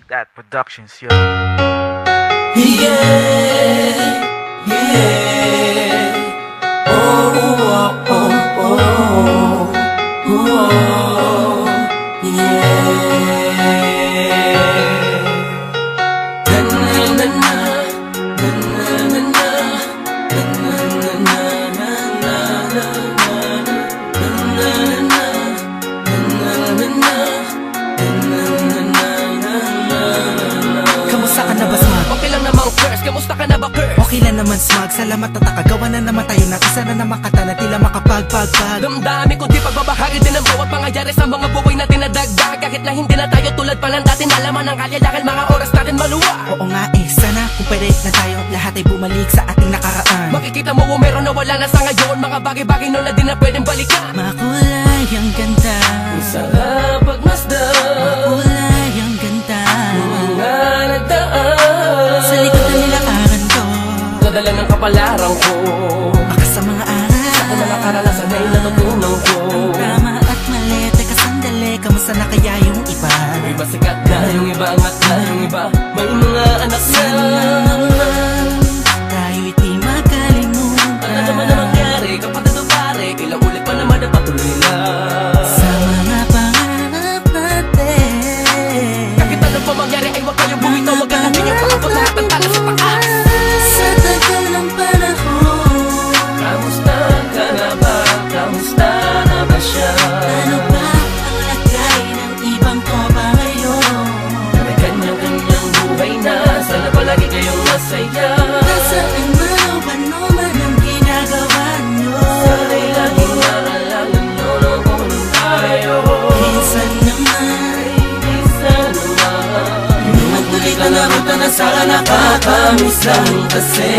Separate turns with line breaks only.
Beat That Productions yun.
Yeah, yeah. Oh, oh, oh, oh, oh, yeah.
Kamusta ka na ba, Smug?
Okay lang naman, Curse. Kamusta ka na ba, Curse?
Okay lang naman, Smug. Salamat at nakagawa na naman tayo ng isa na naman kata na tila makapagpagpag.
Damdamin ko di pagbabahagi din ang bawat pangyayari sa mga buhay natin na dagdag. Kahit na hindi na tayo tulad pa ng dati, nalaman ng kalye dahil mga oras natin maluwa.
Oo nga sana kung pwede na tayo lahat ay bumalik sa ating nakaraan.
Makikita mo meron na wala na sa ngayon, mga bagay-bagay noon na di na pwedeng balikan.
Makulay ang ganda,
sarap pagmasdan,
makulay ang ganda,
mga nagdaan
sa likod na nilakaran ko,
nadala ng kapalaran ko.
baka sa mga aral,
Sa mga karanasan ay natutunan ko.
ang tama at mali. Teka sandali, kamusta na kaya yung iba?
Yung iba sikat na, yung iba angat na, yung iba may mga anak na.
Sana naman tayo'y di makalimutan.
Ano naman na mangyari kapatid o pare, ilang ulit pa naman na patuloy lang
Sa mga pangarap natin,
kahit ano pa mangyari ay huwag kayong bumitaw, wag galawin yung paabot lahat ng tala sa taas.
sa tagal ng panahon,
Kamusta ka na ba? Kamusta na ba siya?
ano ba ang lagay ng ibang tropa ngayon?
May kanyang-kanyang buhay na, sana palagi kayong masaya.
Nasaan man o ano man ang ginagawa nyo,
Sana'y laging naalala nyo na kung tayo.
minsan naman
Minsan naman
magkulit
Kita na ruta na sana nakakamiss lang kasi